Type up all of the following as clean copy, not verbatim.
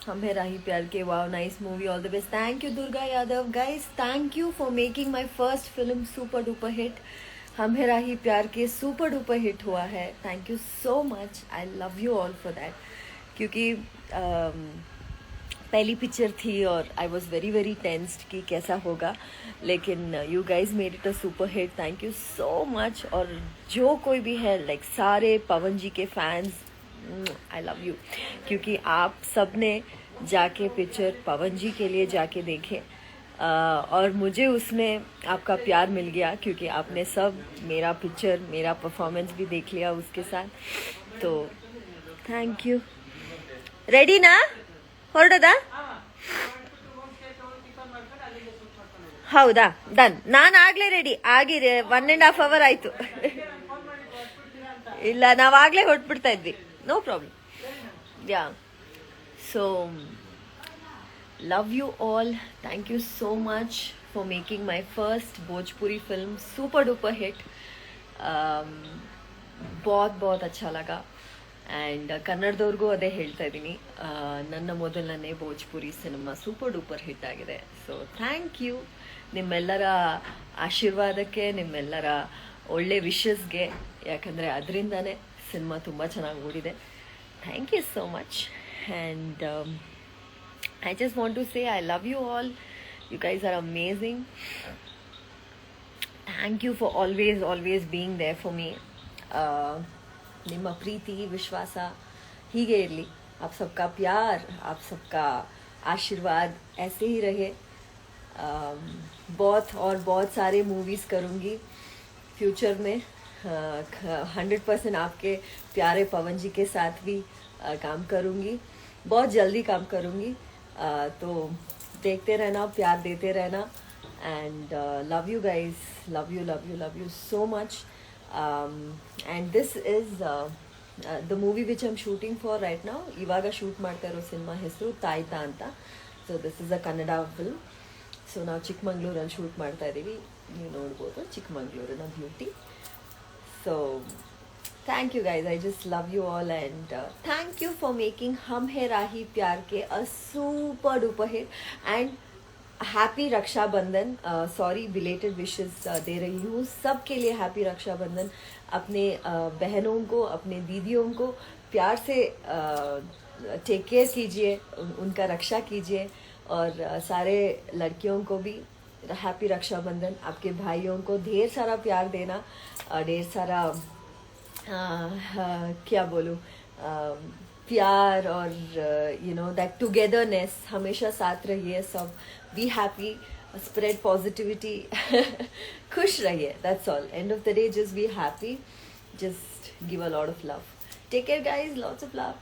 हम है राही प्यार के. Wow, nice movie. All the best. Thank you, Durga Yadav. Guys, thank you for making my first film super duper hit. हम है राही प्यार के super duper hit हुआ है. Thank you so much. I love you all for that. क्योंकि पहली picture थी और I was very very tensed कि कैसा होगा, लेकिन you guys made it a super hit. Thank you so much. और जो कोई भी है लाइक सारे पवन जी के फैंस, आई लव यू. क्योंकि आप सब ने जाके पिक्चर पवन जी के लिए जाके देखे और मुझे उसमें आपका प्यार मिल गया क्योंकि आपने सब मेरा पिक्चर, मेरा परफॉर्मेंस भी देख लिया उसके साथ. तो थैंक यू. रेडी ना? ಹೊರಡದ? ಹೌದಾ? ಡನ್. ನಾನು ಆಗ್ಲೇ ರೆಡಿ ಆಗಿದೆ. 1.5 hour ಆಯ್ತು. ಇಲ್ಲ, ನಾವಾಗಲೇ ಹೊರಟ್ಬಿಡ್ತಾ ಇದ್ವಿ. No problem. Yeah. So love you all. Thank you so much for making my first Bhojpuri film super duper hit. बहुत बहुत अच्छा लगा. ಆ್ಯಂಡ್ ಕನ್ನಡದವ್ರಿಗೂ ಅದೇ ಹೇಳ್ತಾ ಇದ್ದೀನಿ, ನನ್ನ ಮೊದಲನೇ Bhojpuri cinema super duper hit ಆಗಿದೆ. So thank you. ನಿಮ್ಮೆಲ್ಲರ ಆಶೀರ್ವಾದಕ್ಕೆ, ನಿಮ್ಮೆಲ್ಲರ ಒಳ್ಳೆ ವಿಶಸ್ಗೆ, ಯಾಕಂದರೆ ಅದರಿಂದನೇ ಸಿನಿಮಾ ತುಂಬ ಚೆನ್ನಾಗಿ ಓಡಿದೆ. Thank you so much. And I just want to say I love you all. You guys are amazing. Thank you for always being there for me. ನಿಮ್ಮ ಪ್ರೀತಿ ವಿಶ್ವಾಸ ಹೀಗೆ ಇರಲಿ. आप सबका प्यार, आप सबका आशीर्वाद ऐसे ही रहे. बहुत सारे मूवीज़ करूँगी फ्यूचर में. 100% आपके प्यारे पवन जी के साथ भी काम करूँगी. बहुत जल्दी काम करूँगी. तो देखते रहना, प्यार देते रहना. And love you guys. Love you so much. And this is the movie which I'm shooting for right now. ಇವಾಗ ಶೂಟ್ ಮಾಡ್ತಾ ಇರೋ ಸಿನಿಮಾ ಹೆಸರು ತಾಯ್ತಾ ಅಂತ. So this is a Kannada film. So ನಾವು ಚಿಕ್ಕಮಂಗ್ಳೂರಲ್ಲಿ ಶೂಟ್ ಮಾಡ್ತಾ ಇದ್ದೀವಿ. ನೀವು ನೋಡ್ಬೋದು ಚಿಕ್ಕಮಂಗ್ಳೂರಿನ beauty. So thank you guys. I just love you all and thank you for making Hum Hai Rahi Pyar Ke a super duper hit. And happy Rakshabandhan. Sorry, belated wishes दे रही हूँ सबके लिए. हैप्पी रक्षाबंधन. अपने बहनों को, अपने दीदियों को प्यार से टेक केयर कीजिए, उनका रक्षा कीजिए. और सारे लड़कियों को भी हैप्पी रक्षाबंधन. आपके भाइयों को ढेर सारा प्यार देना, ढेर सारा क्या बोलूँ, प्यार और यू नो दैट टुगेदरनेस. हमेशा साथ रहिए सब. Be happy, spread positivity. खुश रहिए. That's all. End of the day, just be happy. Just give a lot of love. Take care guys. Lots of love.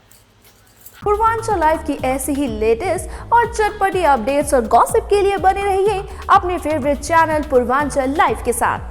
Purvanchal live की ऐसी ही लेटेस्ट और चटपटी अपडेट्स और गॉसिप के लिए बने रहिए अपने फेवरेट चैनल पूर्वांचल लाइव के साथ.